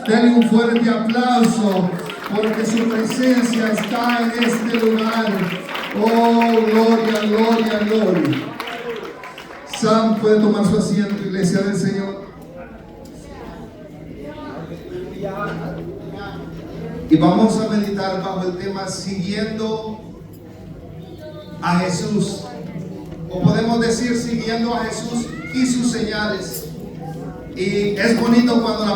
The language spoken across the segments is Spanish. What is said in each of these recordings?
Denle un fuerte aplauso porque su presencia está en este lugar. Oh, gloria, gloria, gloria. Sam puede tomar su asiento, iglesia del Señor. Y vamos a meditar bajo el tema siguiendo a Jesús. O podemos decir siguiendo a Jesús y sus señales. Y es bonito cuando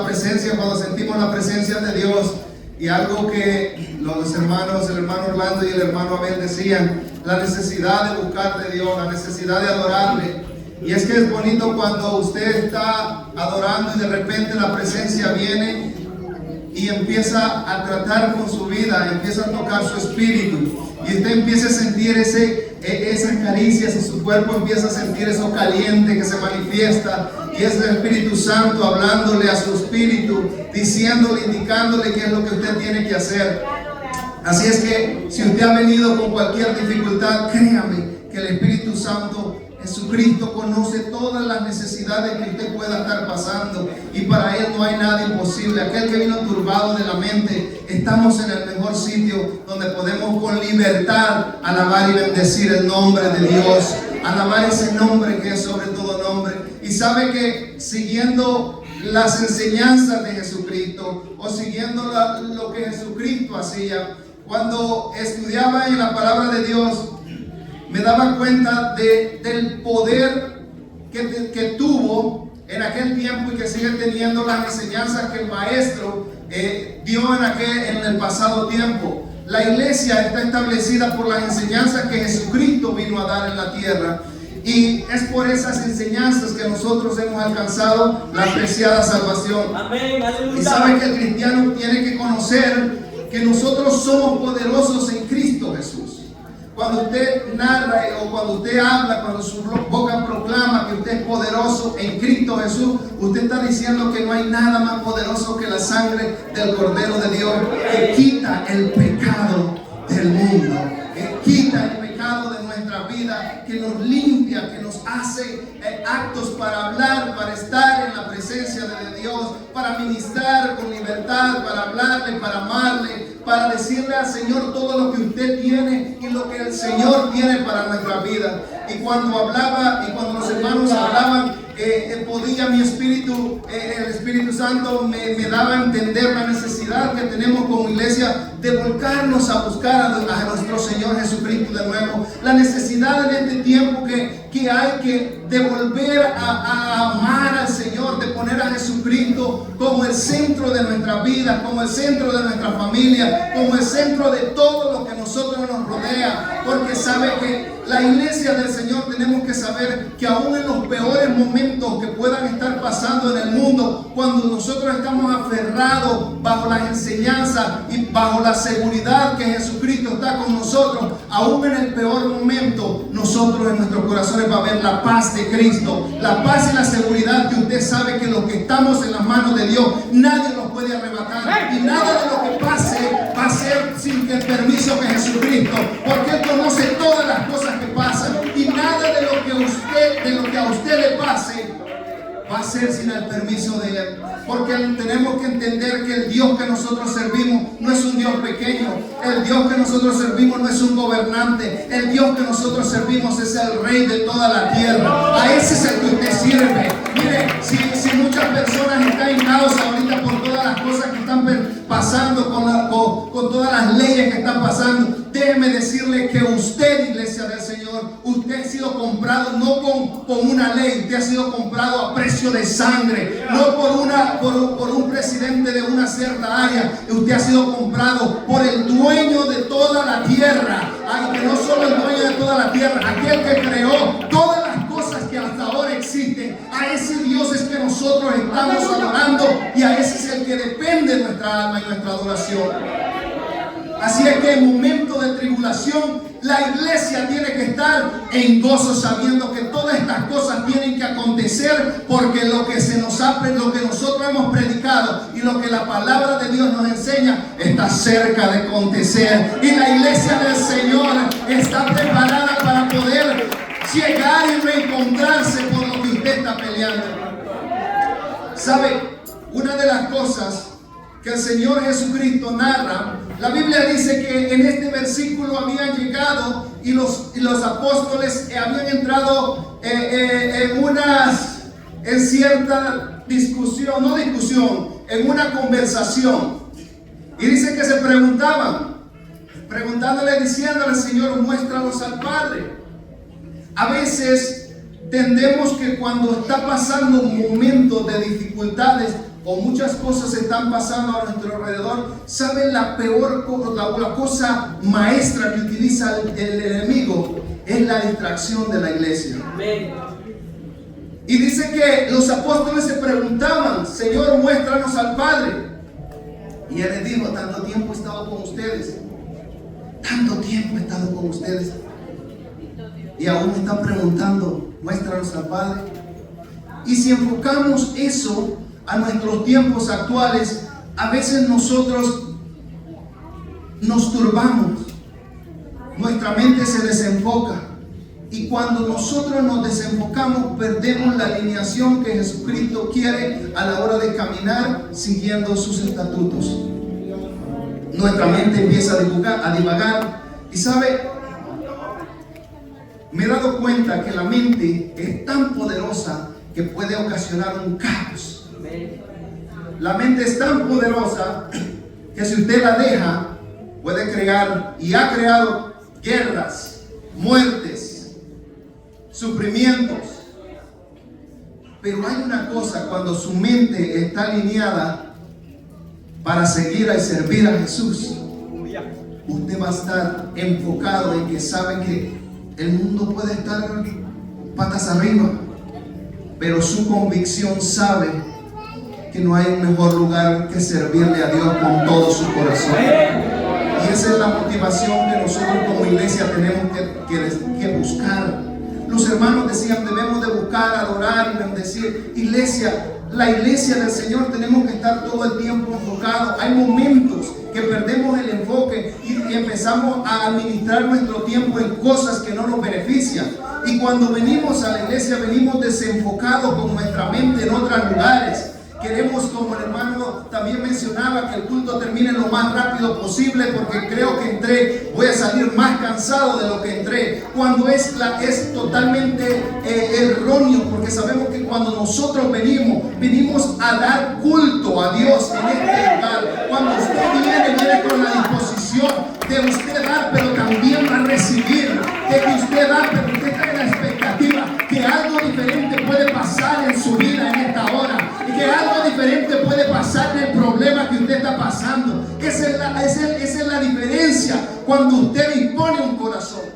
sentimos la presencia de Dios. Y algo que los hermanos, el hermano Orlando y el hermano Abel decían, la necesidad de buscar de Dios, la necesidad de adorarle. Y es que es bonito cuando usted está adorando y de repente la presencia viene y empieza a tratar con su vida, empieza a tocar su espíritu. Y usted empieza a sentir esas caricias y su cuerpo empieza a sentir eso caliente que se manifiesta. Y es el Espíritu Santo hablándole a su espíritu, diciéndole, indicándole qué es lo que usted tiene que hacer. Así es que si usted ha venido con cualquier dificultad, créame que el Espíritu Santo, Jesucristo, conoce todas las necesidades que usted pueda estar pasando y para Él no hay nada imposible. Aquel que vino turbado de la mente, estamos en el mejor sitio donde podemos con libertad alabar y bendecir el nombre de Dios, alabar ese nombre que es sobre todo nombre. Y sabe que siguiendo las enseñanzas de Jesucristo o siguiendo lo que Jesucristo hacía, cuando estudiaba en la palabra de Dios, me daba cuenta del poder que tuvo en aquel tiempo y que sigue teniendo las enseñanzas que el maestro dio en el pasado tiempo. La iglesia está establecida por las enseñanzas que Jesucristo vino a dar en la tierra. Y es por esas enseñanzas que nosotros hemos alcanzado la preciada salvación. Amén, aleluya. Y sabe que el cristiano tiene que conocer que nosotros somos poderosos en Cristo Jesús. Cuando usted narra o cuando usted habla, cuando su boca proclama que usted es poderoso en Cristo Jesús, usted está diciendo que no hay nada más poderoso que la sangre del Cordero de Dios que quita el pecado del mundo, que quita el pecado de nuestra vida, que nos limpia, que nos hace actos para hablar, para estar en la presencia de Dios, para ministrar con libertad, para hablarle, para amarle, para decirle al Señor todo lo que usted tiene y lo que el Señor tiene para nuestra vida. Y cuando hablaba y cuando los hermanos hablaban, podía mi espíritu, el Espíritu Santo me daba a entender la necesidad que tenemos como iglesia de volcarnos a buscar a nuestro Señor Jesucristo de nuevo. La necesidad en este tiempo que hay que devolver a amar al Señor, de poner a Jesucristo como el centro de nuestra vida, como el centro de nuestra familia, como el centro de todo lo que nosotros nos rodea. Porque sabe que la iglesia del Señor tenemos que saber que aún en los peores momentos que puedan estar pasando en el mundo, cuando nosotros estamos aferrados bajo las enseñanzas y bajo la seguridad que Jesucristo está con nosotros, aún en el peor momento, nosotros en nuestros corazones va a haber la paz de Cristo, la paz y la seguridad que usted sabe que los que estamos en las manos de Dios, nadie nos puede arrebatar y nada de lo que pase va a ser sin el permiso de Jesucristo, porque Él conoce todas las cosas que pasan y nada de lo que a usted le pase va a ser sin el permiso de Él. Porque tenemos que entender que el Dios que nosotros servimos no es un Dios pequeño. El Dios que nosotros servimos no es un gobernante. El Dios que nosotros servimos es el Rey de toda la tierra. A ese es el que usted sirve. Mire, si muchas personas están en caos ahorita por todas las cosas que están pasando, con todas las leyes que están pasando, déjeme decirle que usted, iglesia del Señor, usted ha sido comprado no con una ley, usted ha sido comprado a precio de sangre, no por un presidente de una cierta área, usted ha sido comprado por el dueño de toda la tierra. Ay, que no solo el dueño de toda la tierra, aquel que creó todas las cosas que hasta ahora existen. A ese Dios es que nosotros estamos adorando y a ese es el que depende de nuestra alma y nuestra adoración. Así es que en momentos de tribulación la iglesia tiene que estar en gozo, sabiendo que todas estas cosas tienen que acontecer, porque lo que nosotros hemos predicado y lo que la palabra de Dios nos enseña está cerca de acontecer. Y la iglesia del Señor está preparada para poder llegar y reencontrarse por lo que usted está peleando. ¿Sabe? una de las cosas que el Señor Jesucristo narra, la Biblia dice que en este versículo habían llegado y los apóstoles habían entrado en cierta discusión, no discusión, en una conversación. Y dice que se preguntándole, diciéndole: Señor, muéstranos al Padre. A veces tendemos que cuando está pasando un momento de dificultades o muchas cosas están pasando a nuestro alrededor, ¿saben la peor la cosa maestra que utiliza el enemigo? Es la distracción de la iglesia. Amén. Y dice que los apóstoles se preguntaban: Señor, muéstranos al Padre. Y él les dijo: tanto tiempo he estado con ustedes, tanto tiempo he estado con ustedes, y aún me están preguntando: muéstranos al Padre. Y si enfocamos eso a nuestros tiempos actuales, a veces nosotros nos turbamos, nuestra mente se desenfoca, y cuando nosotros nos desenfocamos perdemos la alineación que Jesucristo quiere a la hora de caminar siguiendo sus estatutos. Nuestra mente empieza a divagar, y sabe, me he dado cuenta que la mente es tan poderosa que puede ocasionar un caos. La mente es tan poderosa que si usted la deja, puede crear y ha creado guerras, muertes, sufrimientos. Pero hay una cosa: cuando su mente está alineada para seguir y servir a Jesús, usted va a estar enfocado en que sabe que el mundo puede estar patas arriba, pero su convicción sabe que no hay un mejor lugar que servirle a Dios con todo su corazón. Y esa es la motivación que nosotros como iglesia tenemos que buscar. Los hermanos decían: debemos de buscar, adorar y bendecir. Iglesia, la iglesia del Señor, tenemos que estar todo el tiempo enfocados. Hay momentos que perdemos el enfoque y empezamos a administrar nuestro tiempo en cosas que no nos benefician. Y cuando venimos a la iglesia, venimos desenfocados con nuestra mente en otros lugares. Queremos, como el hermano también mencionaba, que el culto termine lo más rápido posible, porque creo que voy a salir más cansado de lo que entré. Cuando es totalmente erróneo, porque sabemos que cuando nosotros venimos a dar culto a Dios en este lugar. Cuando usted viene con la disposición de usted dar, pero también va a recibir, de que usted da, pero usted trae la expectativa que algo diferente puede pasar en su vida en esta hora, y que algo diferente puede pasar en el problema que usted está pasando. Esa es la diferencia cuando usted dispone un corazón.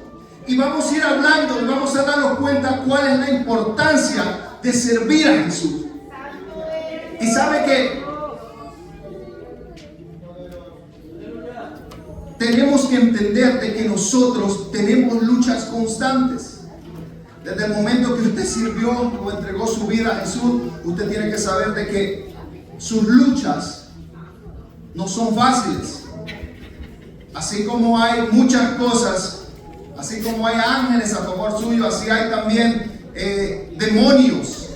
Y vamos a ir hablando y vamos a darnos cuenta cuál es la importancia de servir a Jesús. Y sabe que tenemos que entender de que nosotros tenemos luchas constantes. Desde el momento que usted sirvió o entregó su vida a Jesús, usted tiene que saber de que sus luchas no son fáciles. Así como hay muchas cosas, así como hay ángeles a favor suyo, así hay también demonios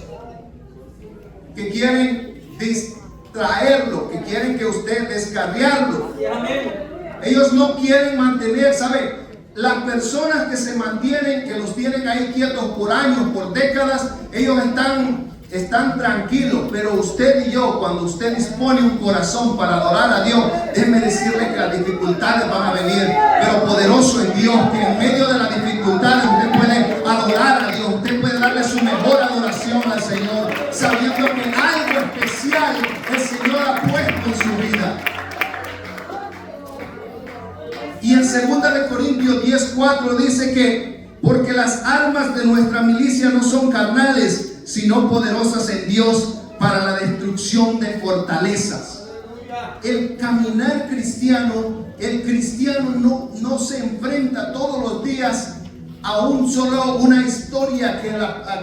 que quieren distraerlo, que quieren que usted descarriarlo. Ellos no quieren mantener, ¿sabe? Las personas que se mantienen, que los tienen ahí quietos por años, por décadas, ellos están tranquilos. Pero usted y yo, cuando usted dispone un corazón para adorar a Dios, déjeme decirle que las dificultades van a venir, pero poderoso en Dios, que en medio de las dificultades usted puede adorar a Dios, usted puede darle su mejor adoración al Señor, sabiendo que algo especial el Señor ha puesto en su vida. Y en 2 Corintios 10:4 dice que porque las armas de nuestra milicia no son carnales, sino poderosas en Dios para la destrucción de fortalezas. El caminar cristiano, el cristiano no se enfrenta todos los días a una historia que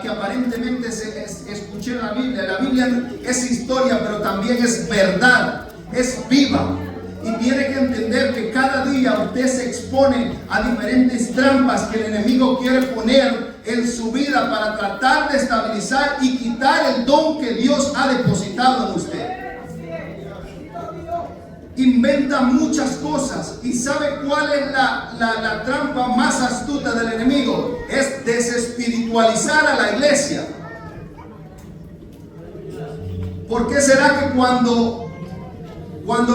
aparentemente escuché en la Biblia. La Biblia es historia, pero también es verdad, es viva. Y tiene que entender que cada día usted se expone a diferentes trampas que el enemigo quiere poner en su vida para tratar de estabilizar y quitar el don que Dios ha depositado en usted. inventa muchas cosas. ¿Y sabe cuál es la trampa más astuta del enemigo? Es desespiritualizar a la iglesia. ¿Por qué será que cuando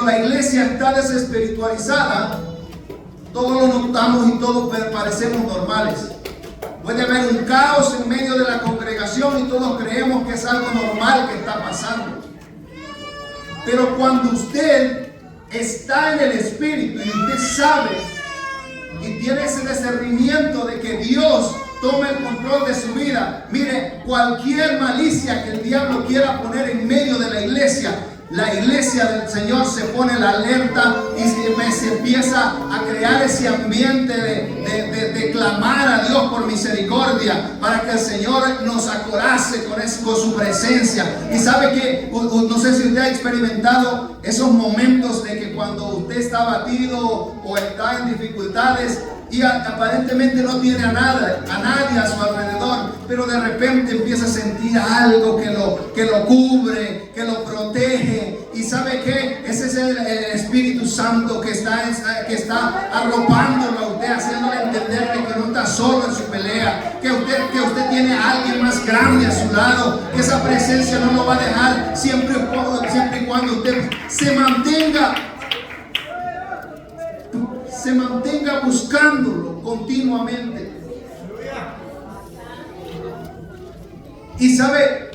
la iglesia está desespiritualizada, todos lo notamos y todos parecemos normales? Puede haber un caos en medio de la congregación y todos creemos que es algo normal que está pasando. Pero cuando usted está en el Espíritu y usted sabe y tiene ese discernimiento de que Dios toma el control de su vida, mire, cualquier malicia que el diablo quiera poner en medio de la iglesia del Señor se pone la alerta y se empieza a crear ese ambiente de clamar a Dios por misericordia, para que el Señor nos acorace con su presencia. Y sabe que, no sé si usted ha experimentado esos momentos de que cuando usted está abatido o está en dificultades y aparentemente no tiene a nadie a su alrededor, pero de repente empieza a sentir algo que lo cubre, que lo protege. Y ¿sabe qué? Ese es el Espíritu Santo que está arropándolo a usted, haciéndole entender que no está solo en su pelea, que usted tiene a alguien más grande a su lado, que esa presencia no lo va a dejar siempre y cuando usted se mantenga buscándolo continuamente. Y sabe,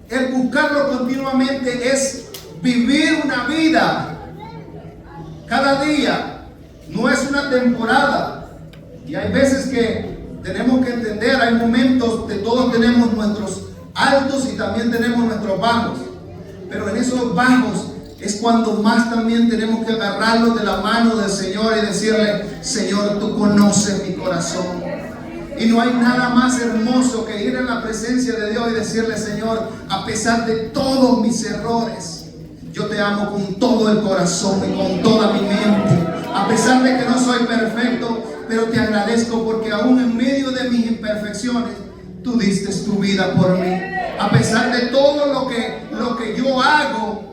el buscarlo continuamente es vivir una vida cada día, no es una temporada. Y hay veces que tenemos que entender, hay momentos que todos tenemos nuestros altos y también tenemos nuestros bajos, pero en esos bajos es cuando más también tenemos que agarrarlo de la mano del Señor y decirle: Señor, tú conoces mi corazón. Y no hay nada más hermoso que ir en la presencia de Dios y decirle: Señor, a pesar de todos mis errores, yo te amo con todo el corazón y con toda mi mente. A pesar de que no soy perfecto, pero te agradezco porque aún en medio de mis imperfecciones, tú diste tu vida por mí. A pesar de todo lo que yo hago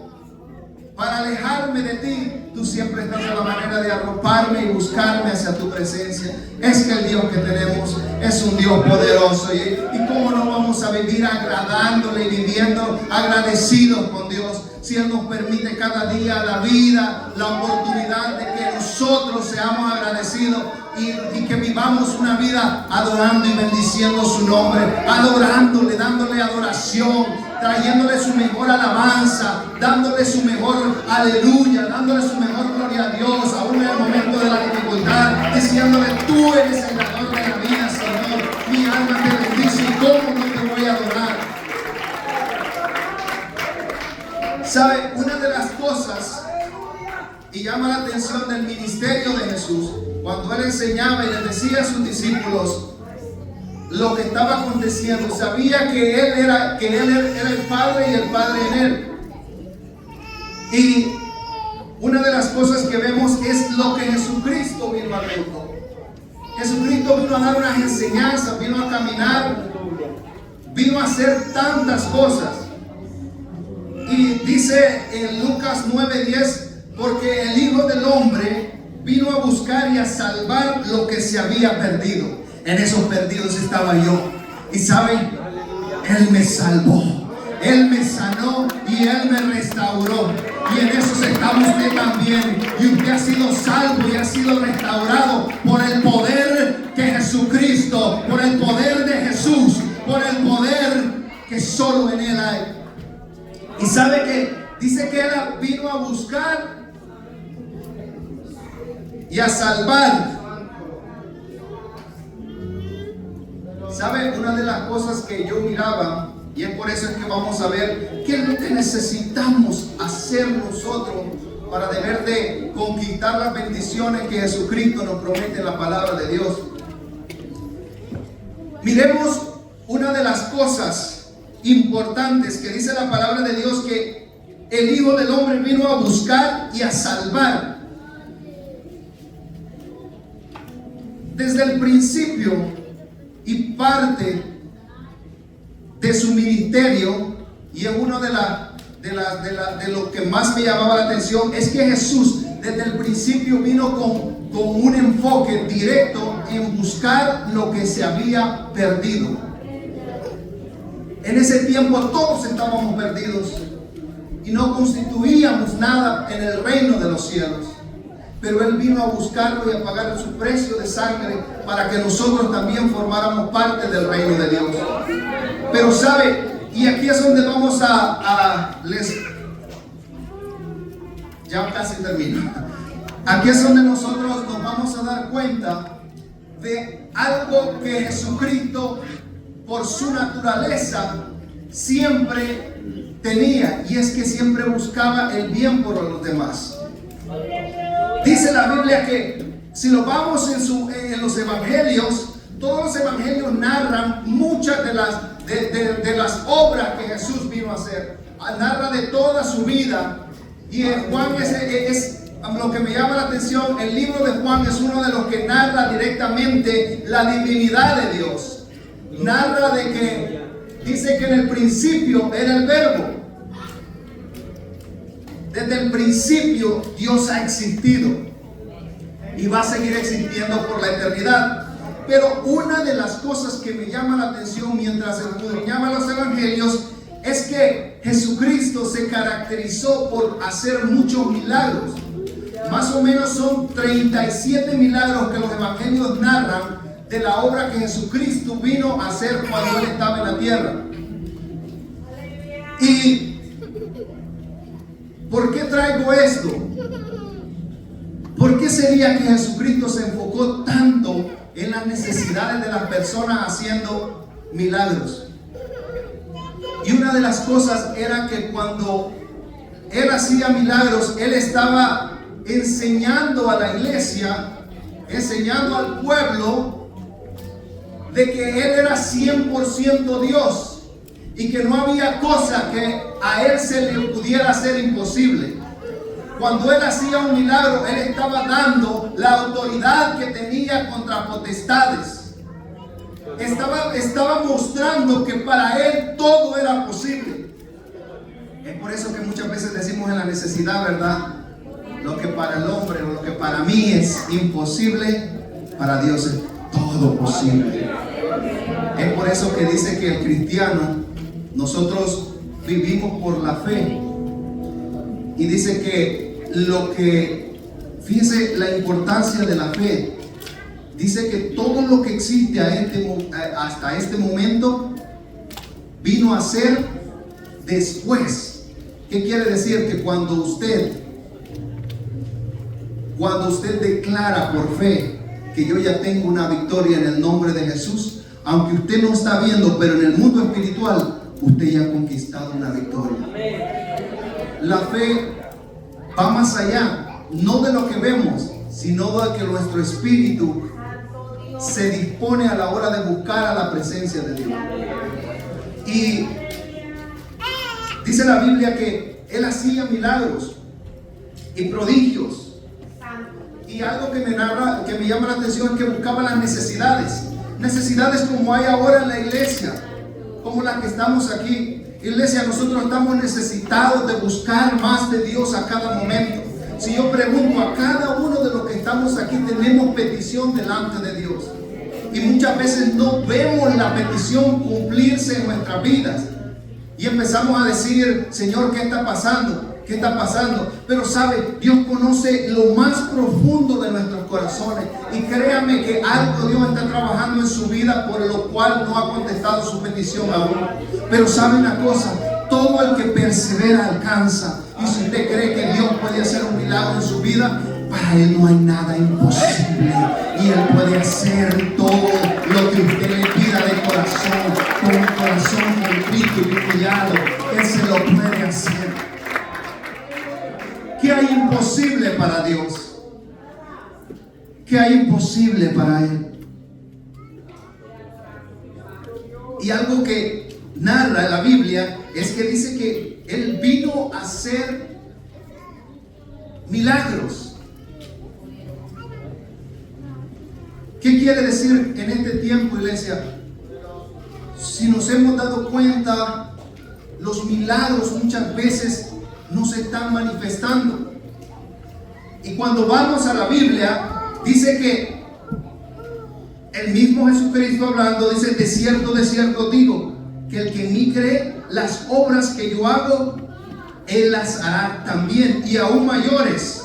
para alejarme de ti, tú siempre estás en la manera de arroparme y buscarme hacia tu presencia. Es que el Dios que tenemos es un Dios poderoso. Y cómo no vamos a vivir agradándole y viviendo agradecidos con Dios, si Él nos permite cada día la vida, la oportunidad de que nosotros seamos agradecidos y que vivamos una vida adorando y bendiciendo su nombre, adorándole, dándole adoración, trayéndole su mejor alabanza, dándole su mejor aleluya, dándole su mejor gloria a Dios, aún en el momento de la dificultad, diciéndole: tú eres el dador de la vida, Señor, mi alma te bendice y cómo no te voy a adorar. ¿Sabe? Una de las cosas, y llama la atención del ministerio de Jesús, cuando Él enseñaba y les decía a sus discípulos lo que estaba aconteciendo, sabía que Él era el Padre y el Padre en Él. Y una de las cosas que vemos es lo que Jesucristo vino al mundo. Jesucristo vino a dar unas enseñanzas, vino a caminar, vino a hacer tantas cosas. Y dice en Lucas 9:10, porque el Hijo del Hombre vino a buscar y a salvar lo que se había perdido. En esos perdidos estaba yo. Y saben, Él me salvó, Él me sanó y Él me restauró. Y en eso está usted también. Y usted ha sido salvo y ha sido restaurado por el poder de Jesucristo, por el poder de Jesús, por el poder que solo en Él hay. Y sabe que dice que Él vino a buscar y a salvar. ¿Sabe? Una de las cosas que yo miraba, y es por eso es que vamos a ver qué es lo que necesitamos hacer nosotros para deber de conquistar las bendiciones que Jesucristo nos promete en la palabra de Dios. Miremos una de las cosas importantes que dice la palabra de Dios, que el Hijo del Hombre vino a buscar y a salvar. Desde el principio y parte de su ministerio, y es una de de lo que más me llamaba la atención es que Jesús desde el principio vino con un enfoque directo en buscar lo que se había perdido. En ese tiempo todos estábamos perdidos y no constituíamos nada en el reino de los cielos. Pero Él vino a buscarlo y a pagar su precio de sangre para que nosotros también formáramos parte del reino de Dios. Pero sabe, y aquí es donde vamos ya casi termino. Aquí es donde nosotros nos vamos a dar cuenta de algo que Jesucristo, por su naturaleza, siempre tenía, y es que siempre buscaba el bien por los demás. Dice la Biblia que si lo vamos en los evangelios, todos los evangelios narran muchas de las obras que Jesús vino a hacer. Narra de toda su vida. Y Juan es lo que me llama la atención. El libro de Juan es uno de los que narra directamente la divinidad de Dios. Narra de que dice que en el principio era el verbo. Desde el principio Dios ha existido y va a seguir existiendo por la eternidad. Pero una de las cosas que me llama la atención mientras escudriñaba los evangelios es que Jesucristo se caracterizó por hacer muchos milagros. Más o menos son 37 milagros que los evangelios narran de la obra que Jesucristo vino a hacer cuando Él estaba en la tierra. ¿Y por qué traigo esto? ¿Por qué sería que Jesucristo se enfocó tanto en las necesidades de las personas haciendo milagros? Y una de las cosas era que cuando Él hacía milagros, Él estaba enseñando a la iglesia, enseñando al pueblo de que Él era 100% Dios y que no había cosa que a Él se le pudiera hacer imposible. Cuando Él hacía un milagro, Él estaba dando la autoridad que tenía contra potestades. Estaba mostrando que para Él todo era posible. Es por eso que muchas veces decimos en la necesidad, ¿verdad? Lo que para el hombre o lo que para mí es imposible, para Dios es todo posible. Es por eso que dice que el cristiano, nosotros vivimos por la fe. Y dice que fíjese la importancia de la fe. Dice que todo lo que existe hasta este momento vino a ser después. ¿Qué quiere decir? Que cuando usted declara por fe que yo ya tengo una victoria en el nombre de Jesús, aunque usted no está viendo, pero en el mundo espiritual usted ya ha conquistado una victoria. La fe va más allá, no de lo que vemos, sino de que nuestro espíritu se dispone a la hora de buscar a la presencia de Dios. Y dice la Biblia que Él hacía milagros y prodigios. Y algo que me llama la atención es que buscaba las necesidades como hay ahora en la iglesia, como las que estamos aquí. Iglesia, nosotros estamos necesitados de buscar más de Dios a cada momento. Si yo pregunto a cada uno de los que estamos aquí, tenemos petición delante de Dios. Y muchas veces no vemos la petición cumplirse en nuestras vidas. Y empezamos a decir, Señor, ¿qué está pasando? ¿Qué está pasando? Pero sabe, Dios conoce lo más profundo de nuestros corazones. Y créame que algo Dios está trabajando en su vida por lo cual no ha contestado su petición aún. Pero sabe una cosa, todo el que persevera alcanza. Y si usted cree que Dios puede hacer un milagro en su vida, para Él no hay nada imposible. Y Él puede hacer todo lo que usted le pida de corazón, con un corazón contrito y humillado. Él se lo puede hacer. ¿Qué hay imposible para Dios? ¿Qué hay imposible para Él? Y algo que narra la Biblia es que dice que Él vino a hacer milagros. ¿Qué quiere decir en este tiempo, iglesia? Si nos hemos dado cuenta, los milagros muchas veces no se están manifestando. Y cuando vamos a la Biblia, dice que el mismo Jesucristo hablando, dice: de cierto digo, que el que en mí cree, las obras que yo hago, Él las hará también, y aún mayores.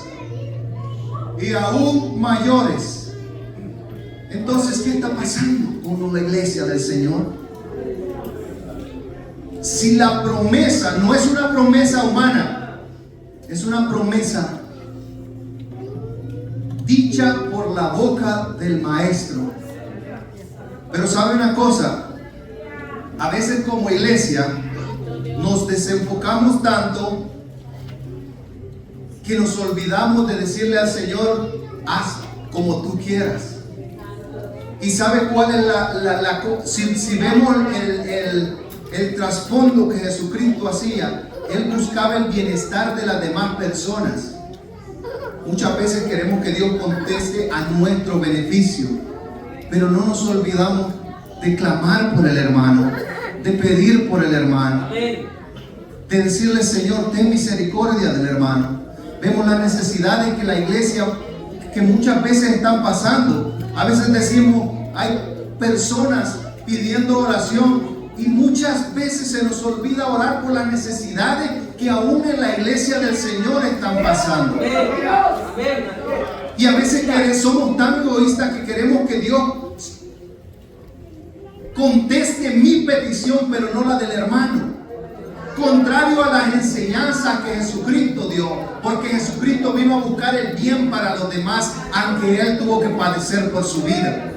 Y aún mayores. Entonces, ¿qué está pasando con la iglesia del Señor? Si la promesa no es una promesa humana, es una promesa dicha por la boca del Maestro. Pero ¿sabe una cosa? A veces como iglesia nos desenfocamos tanto que nos olvidamos de decirle al Señor: haz como tú quieras. ¿Y sabe cuál es si vemos el trasfondo que Jesucristo hacía? Él buscaba el bienestar de las demás personas. Muchas veces queremos que Dios conteste a nuestro beneficio, pero no nos olvidamos de clamar por el hermano, de pedir por el hermano, de decirle: Señor, ten misericordia del hermano. Vemos las necesidades que la iglesia, que muchas veces están pasando. A veces decimos: hay personas pidiendo oración, y muchas veces se nos olvida orar por las necesidades que aún en la iglesia del Señor están pasando. Y a veces somos tan egoístas que queremos que Dios conteste mi petición, pero no la del hermano. Contrario a las enseñanzas que Jesucristo dio, porque Jesucristo vino a buscar el bien para los demás, aunque Él tuvo que padecer por su vida.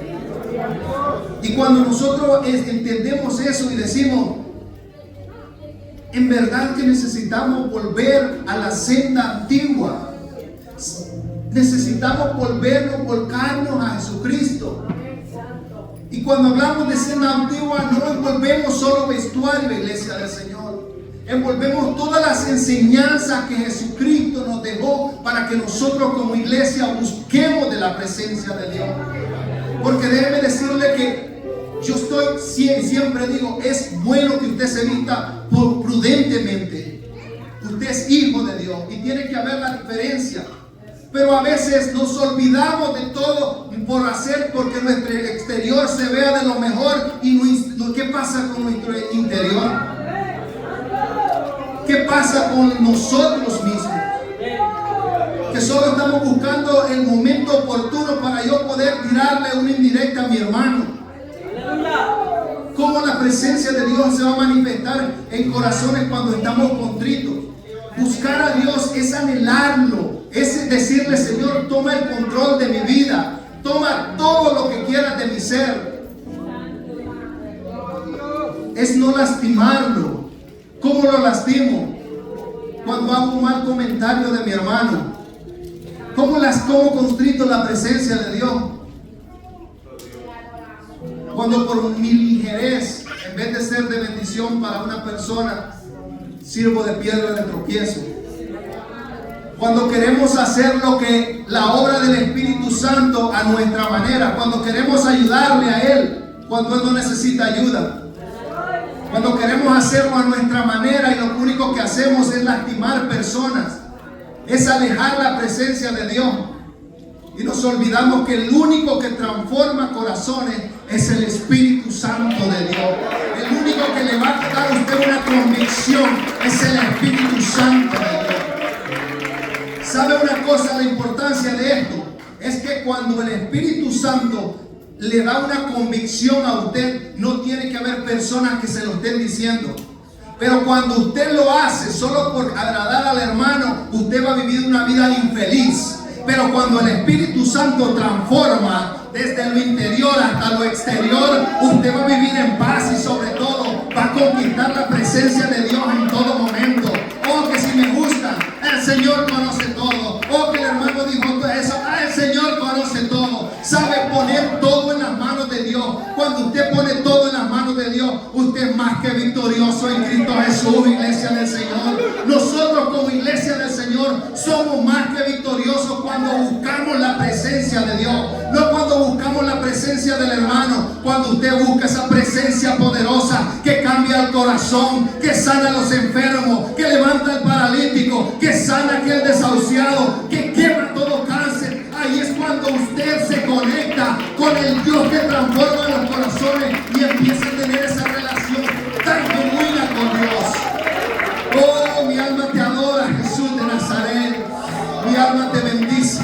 Y cuando nosotros entendemos eso y decimos: en verdad que necesitamos volver a la senda antigua, necesitamos volcarnos a Jesucristo. Y cuando hablamos de senda antigua, no envolvemos solo vestuario, iglesia del Señor. Envolvemos todas las enseñanzas que Jesucristo nos dejó para que nosotros como iglesia busquemos de la presencia de Dios. Porque déjeme decirle que yo siempre digo: es bueno que usted se vista prudentemente. Usted es hijo de Dios y tiene que haber la diferencia. Pero a veces nos olvidamos de todo por hacer, porque nuestro exterior se vea de lo mejor. ¿Y qué pasa con nuestro interior? ¿Qué pasa con nosotros mismos? Que solo estamos buscando el momento oportuno para yo poder tirarle una indirecta a mi hermano. ¿Cómo la presencia de Dios se va a manifestar en corazones cuando estamos contritos? Buscar a Dios es anhelarlo, es decirle: Señor, toma el control de mi vida, toma todo lo que quieras de mi ser. Es no lastimarlo. ¿Cómo lo lastimo? Cuando hago un mal comentario de mi hermano. ¿Cómo constrito la presencia de Dios? Cuando por mi ligerez, en vez de ser de bendición para una persona, sirvo de piedra de tropiezo. Cuando queremos hacer la obra del Espíritu Santo a nuestra manera, cuando queremos ayudarle a Él, cuando Él no necesita ayuda. Cuando queremos hacerlo a nuestra manera y lo único que hacemos es lastimar personas, es alejar la presencia de Dios. Y nos olvidamos que el único que transforma corazones es el Espíritu Santo de Dios. El único que le va a dar a usted una convicción es el Espíritu Santo de Dios. ¿Sabe una cosa? La importancia de esto es que cuando el Espíritu Santo le da una convicción a usted, no tiene que haber personas que se lo estén diciendo. Pero cuando usted lo hace solo por agradar al hermano, usted va a vivir una vida infeliz. Pero cuando el Espíritu Santo transforma desde lo interior hasta lo exterior, usted va a vivir en paz y sobre todo va a conquistar la presencia de Dios en todo momento. Oh, que si me gusta, el Señor conoce todo. Oh, que el hermano dijo todo eso, el Señor conoce todo. Sabe poner todo en las manos de Dios. Cuando usted pone todo en las manos de Dios, usted es más que victorioso. poderoso en Cristo Jesús, iglesia del Señor. Nosotros como iglesia del Señor somos más que victoriosos cuando buscamos la presencia de Dios. No cuando buscamos la presencia del hermano, cuando usted busca esa presencia poderosa que cambia el corazón, que sana a los enfermos, que levanta al paralítico, que sana a aquel desahuciado, que quiebra todo cáncer. Ahí es cuando usted se conecta con el Dios que transforma los corazones y empieza a tener esa relación tan genuina con Dios. Oh, mi alma te adora, Jesús de Nazaret. Mi alma te bendice.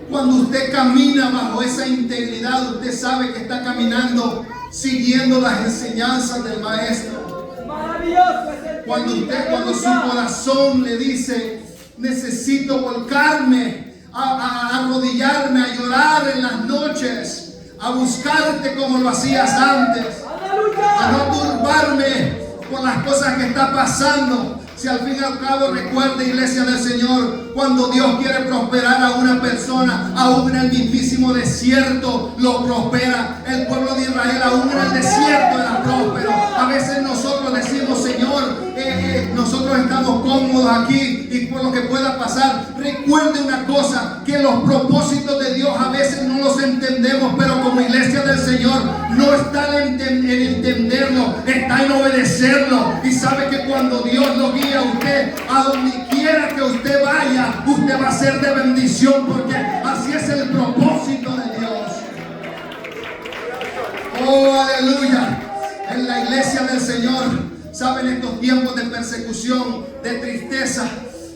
Cuando usted camina bajo esa integridad, usted sabe que está caminando siguiendo las enseñanzas del Maestro. Cuando su corazón le dice: necesito volcarme, a arrodillarme, a llorar en las noches, a buscarte como lo hacías antes, a no turbarme por las cosas que está pasando. Si al fin y al cabo, recuerde, iglesia del Señor, cuando Dios quiere prosperar a una persona, aún en el mismísimo desierto lo prospera. El pueblo de Israel aún en el desierto era próspero. A veces nosotros decimos: Señor, nosotros estamos cómodos aquí y por lo que pueda pasar. Recuerde una cosa, que los propósitos de Dios a veces no los entendemos, pero como iglesia del Señor no está en entenderlo, está en obedecerlo. Y sabe que cuando Dios lo guía a usted, a donde quiera que usted vaya, usted va a ser de bendición, porque así es el propósito de Dios. Oh, aleluya. En la iglesia del Señor, saben, estos tiempos de persecución, de tristeza,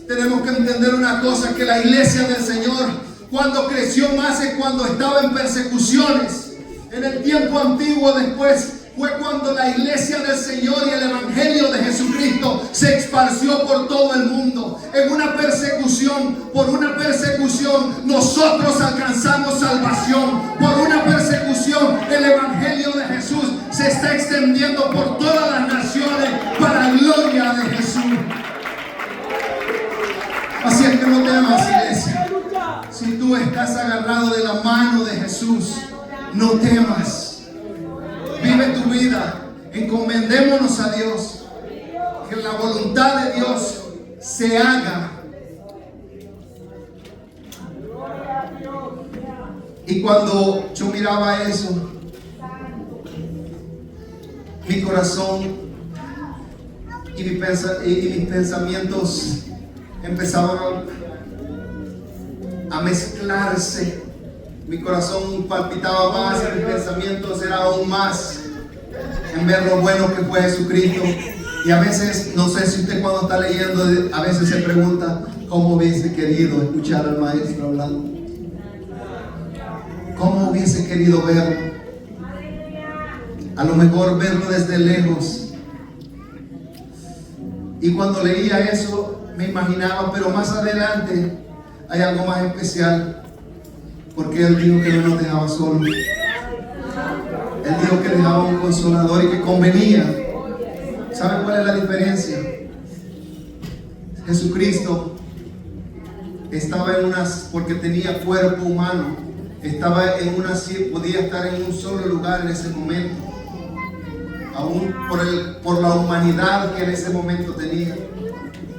tenemos que entender una cosa, que la iglesia del Señor, cuando creció más es cuando estaba en persecuciones. En el tiempo antiguo después fue cuando la iglesia del Señor y el evangelio de Jesucristo se esparció por todo el mundo. En una persecución, por una persecución, nosotros alcanzamos salvación. Por una persecución, el evangelio de Jesús se está extendiendo por todas las naciones para gloria de Jesús. Así es que no temas, iglesia. Si tú estás agarrado de la mano de Jesús, no temas. Vive tu vida. Encomendémonos a Dios. Que la voluntad de Dios se haga. Y cuando yo miraba eso, mi corazón y mis pensamientos empezaban a mezclarse. Mi corazón palpitaba más y mis pensamientos eran aún más en ver lo bueno que fue Jesucristo. Y a veces, no sé si usted cuando está leyendo, a veces se pregunta: ¿cómo hubiese querido escuchar al maestro hablando? ¿Cómo hubiese querido verlo? A lo mejor verlo desde lejos. Y cuando leía eso, me imaginaba, pero más adelante hay algo más especial, porque Él dijo que no nos dejaba solos. Él dijo que dejaba un consolador y que convenía. ¿Saben cuál es la diferencia? Jesucristo estaba en porque tenía cuerpo humano, podía estar en un solo lugar en ese momento, aún por la humanidad que en ese momento tenía.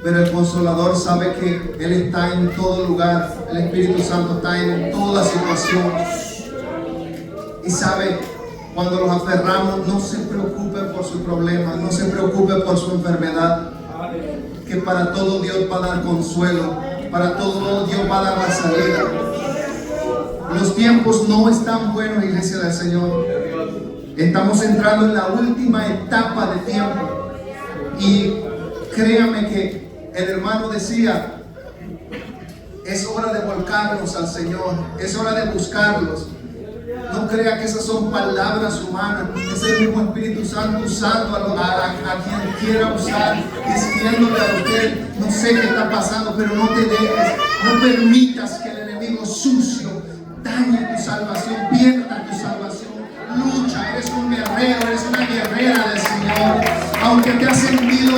Pero el Consolador sabe que Él está en todo lugar. El Espíritu Santo está en toda situación. Y sabe, cuando los aferramos, no se preocupe por su problema, no se preocupe por su enfermedad. Que para todo Dios va a dar consuelo, para todo Dios va a dar la salida. Los tiempos no están buenos, iglesia del Señor. Estamos entrando en la última etapa de tiempo. Y créame que el hermano decía: es hora de volcarnos al Señor, es hora de buscarlos. No crea que esas son palabras humanas. Es el mismo Espíritu Santo usando a quien quiera usar, diciéndole a usted: no sé qué está pasando, pero no te dejes, no permitas que el enemigo sucio dañe tu salvación, pierda tu salvación. Lucha, eres un guerrero, eres una guerrera del Señor. Aunque te has sentido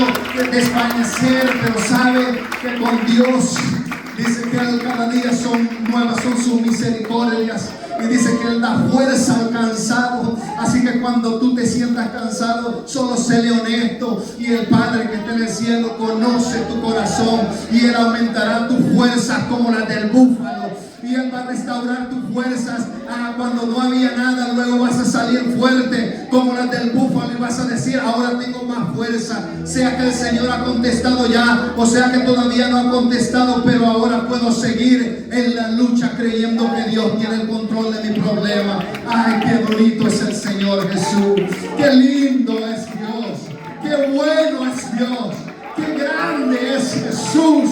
desvanecer, pero sabe que con Dios, dice que cada día son nuevas, son sus misericordias. Y dice que Él da fuerza al cansado. Así que cuando tú te sientas cansado, solo séle honesto. Y el Padre que está en el cielo conoce tu corazón. Y Él aumentará tus fuerzas como las del búfalo. Y Él va a restaurar tus fuerzas. Cuando no había nada, luego vas a salir fuerte como las del búfalo. Y vas a decir, ahora tengo más fuerza. Sea que el Señor ha contestado ya, o sea que todavía no ha contestado, pero ahora puedo seguir en la lucha creyendo que Dios tiene el control de mi problema. Ay, qué bonito es el Señor Jesús. Qué lindo es Dios. Qué bueno es Dios. Qué grande es Jesús.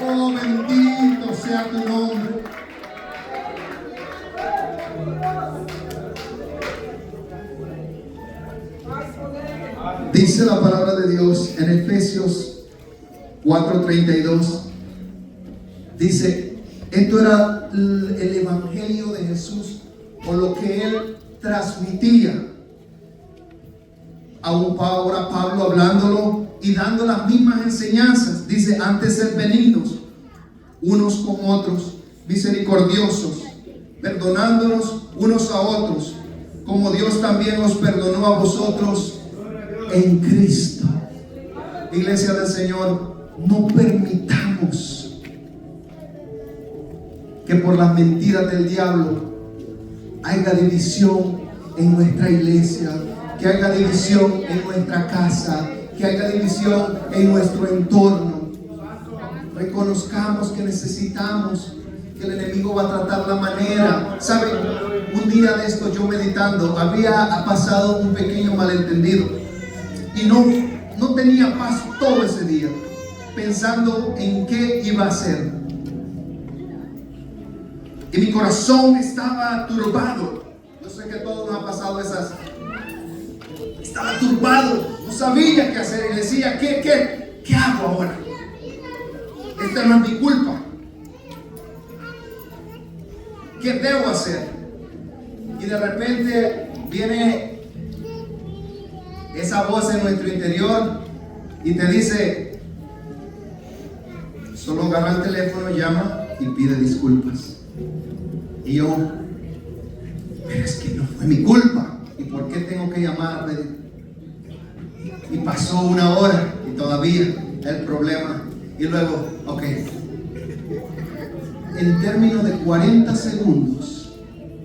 Oh, bendito sea tu nombre. Dice la palabra de Dios en Efesios 4:32. Dice, esto era el evangelio de Jesús, o lo que Él transmitía. Ahora Pablo hablándolo y dando las mismas enseñanzas. Dice, antes ser benignos unos con otros, misericordiosos, perdonándonos unos a otros, como Dios también os perdonó a vosotros en Cristo. Iglesia del Señor, no permitamos que por las mentiras del diablo haya división en nuestra iglesia, que haya división en nuestra casa, que haya división en nuestro entorno. Reconozcamos que necesitamos, que el enemigo va a tratar la manera. ¿Saben? Un día de esto, yo meditando, había pasado un pequeño malentendido y no tenía paz todo ese día, pensando en qué iba a hacer. Y mi corazón estaba turbado. Yo sé que a todos nos ha pasado esas. Estaba turbado, no sabía qué hacer. Y decía, ¿qué hago ahora? Esta no es mi culpa. ¿Qué debo hacer? Y de repente viene esa voz en nuestro interior y te dice, solo agarra el teléfono, llama y pide disculpas. Y yo, pero es que no fue mi culpa. ¿Y por qué tengo que llamar a pedir? Y pasó una hora y todavía el problema. Y luego, ok, en términos de 40 segundos,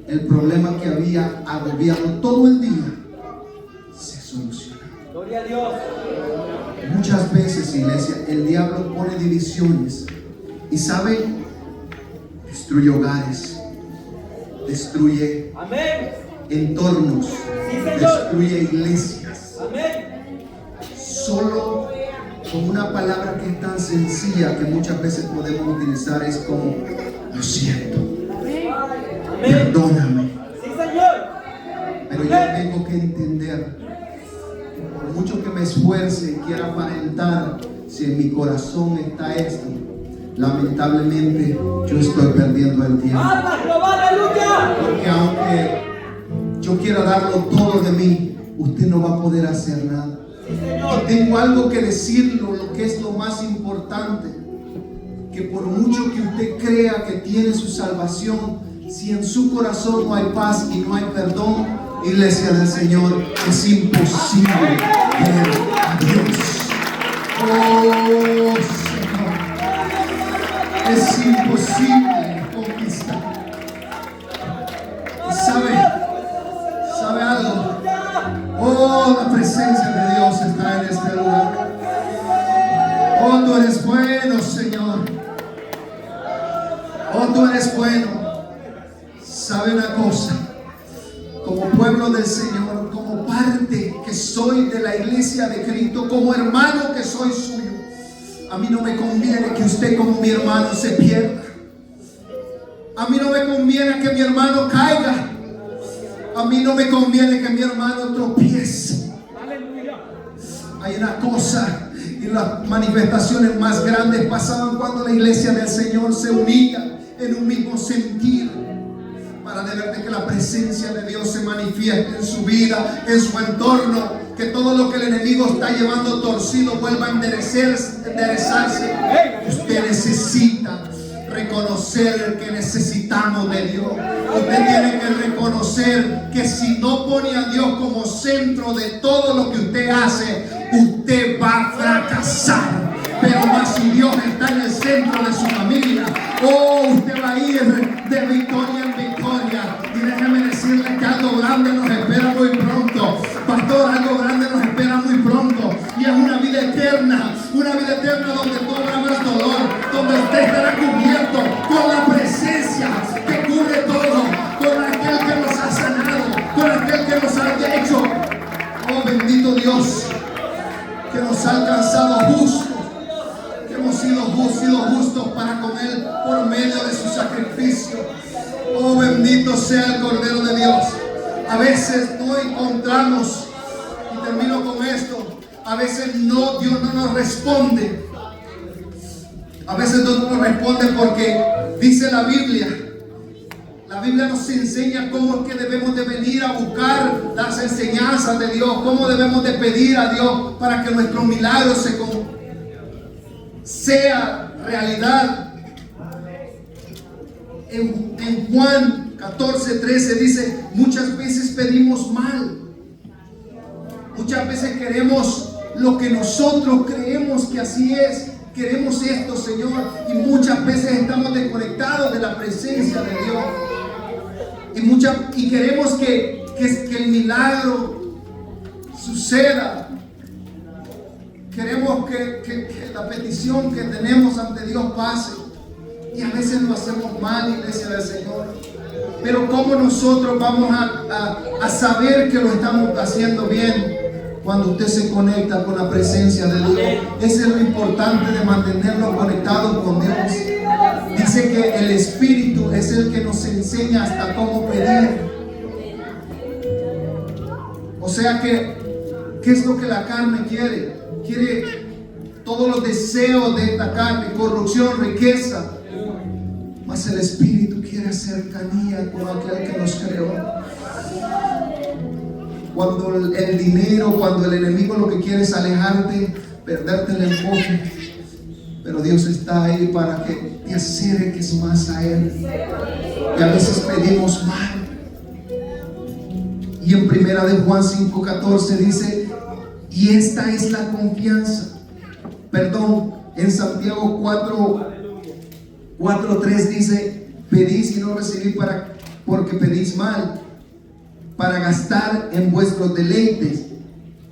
el problema que había agobiado todo el día se solucionó. Gloria a Dios. Muchas veces, iglesia, el diablo pone divisiones y sabe, destruye hogares, destruye Amén. entornos, Sí, Señor. destruye iglesias. Amén. Solo con una palabra que es tan sencilla que muchas veces podemos utilizar, es como, lo siento, Amén. perdóname. Sí, Señor. Pero yo tengo que entender, por mucho que me esfuerce y quiera aparentar, si en mi corazón está esto, lamentablemente yo estoy perdiendo el tiempo. ¡Alma, Jehová, aleluya! Porque aunque yo quiera darlo todo de mí, usted no va a poder hacer nada. Y tengo algo que decirlo, lo que es lo más importante, que por mucho que usted crea que tiene su salvación, si en su corazón no hay paz y no hay perdón, iglesia del Señor, es imposible ver a Dios. Oh Señor, es imposible conquistar. ¿Sabe algo? Oh, la presencia de Dios está en este lugar. Oh, tú eres bueno, Señor. Oh, tú eres bueno. ¿Sabe una cosa? Como pueblo del Señor, como parte que soy de la iglesia de Cristo, como hermano que soy suyo, a mí no me conviene que usted como mi hermano se pierda. A mí no me conviene que mi hermano caiga. A mí no me conviene que mi hermano tropiece. Hay una cosa, y las manifestaciones más grandes pasaban cuando la iglesia del Señor se unía en un mismo sentir, para de que la presencia de Dios se manifieste en su vida, en su entorno, que todo lo que el enemigo está llevando torcido vuelva a enderezarse. Usted necesita reconocer reconocer que necesitamos de Dios. Usted tiene que reconocer que si no pone a Dios como centro de todo lo que usted hace, usted va a fracasar. Pero más si Dios está en el centro de su familia, usted va a ir de victoria en victoria. Y déjeme decirle que algo grande nos espera muy pronto. Pastor, algo grande nos espera muy pronto. Y es una vida eterna donde no habrá más dolor, donde usted estará cubierto con la presencia que cubre todo, con aquel que nos ha sanado, con aquel que nos ha hecho. Oh, bendito Dios, que nos ha alcanzado justos. Hemos sido justos para con Él por medio de su sacrificio. Oh, bendito sea el Cordero de Dios. A veces no encontramos, y termino con esto, a veces Dios no nos responde. A veces Dios no nos responde porque dice la Biblia nos enseña cómo es que debemos de venir a buscar las enseñanzas de Dios, cómo debemos de pedir a Dios para que nuestros milagros sea realidad. En Juan 14:13 dice: muchas veces pedimos mal, muchas veces queremos lo que nosotros creemos que así es, queremos esto, Señor, y muchas veces estamos desconectados de la presencia de Dios y queremos que el milagro suceda. Queremos que la petición que tenemos ante Dios pase. Y a veces lo hacemos mal, iglesia del Señor. Pero ¿cómo nosotros vamos a saber que lo estamos haciendo bien? Cuando usted se conecta con la presencia de Dios. Eso es lo importante de mantenernos conectados con Dios. Dice que el Espíritu es el que nos enseña hasta cómo pedir. O sea que, ¿qué es lo que la carne quiere? Quiere todos los deseos de esta carne, corrupción, riqueza. Mas el Espíritu quiere cercanía con aquel que nos creó. Cuando el dinero, cuando el enemigo lo que quiere es alejarte, perderte el enfoque. Pero Dios está ahí para que te acerques más a Él. Y a veces pedimos mal. Y en primera de Juan 5:14 dice: y esta es la confianza. En Santiago 4:3 dice: pedís y no recibís porque pedís mal, para gastar en vuestros deleites.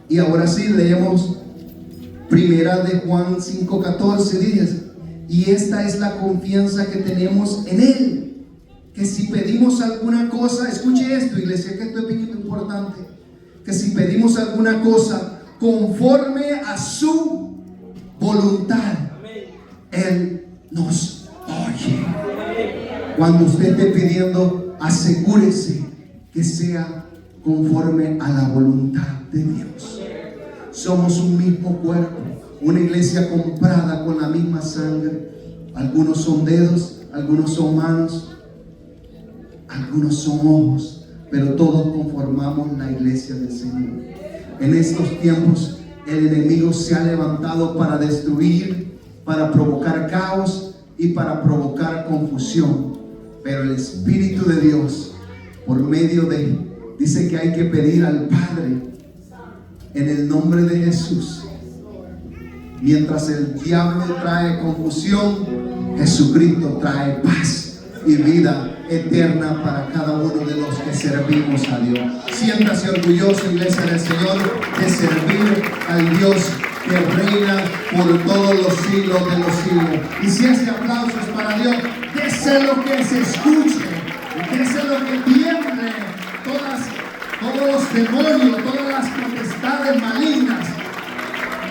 Y ahora sí leemos primera de Juan 5:14, dice: y esta es la confianza que tenemos en Él, que si pedimos alguna cosa, escuche esto, iglesia, que esto es bien importante, que si pedimos alguna cosa conforme a su voluntad, Él nos oye. Cuando usted esté pidiendo, asegúrese que sea conforme a la voluntad de Dios. Somos un mismo cuerpo, una iglesia comprada con la misma sangre. Algunos son dedos, algunos son manos, algunos son ojos, pero todos conformamos la iglesia del Señor. En estos tiempos el enemigo se ha levantado para destruir, para provocar caos y para provocar confusión. Pero el Espíritu de Dios, por medio de, dice que hay que pedir al Padre en el nombre de Jesús. Mientras el diablo trae confusión, Jesucristo trae paz y vida eterna para cada uno de los que servimos a Dios. Siéntase orgulloso, iglesia del Señor, de servir al Dios que reina por todos los siglos de los siglos. Y si ese aplauso es para Dios, dése lo que se escuche, dése lo que tiemble todos los demonios, todas las potestades malignas.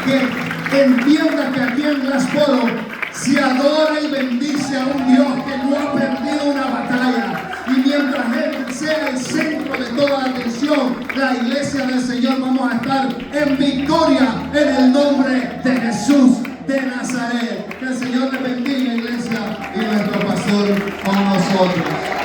Que entienda que aquí en Glassboro se adora y bendice a un Dios que no ha perdido una batalla. Y mientras Él sea el centro de toda la atención, la iglesia del Señor, vamos a estar en victoria en el nombre de Jesús de Nazaret. Que el Señor le bendiga, iglesia, y nuestro pastor con nosotros.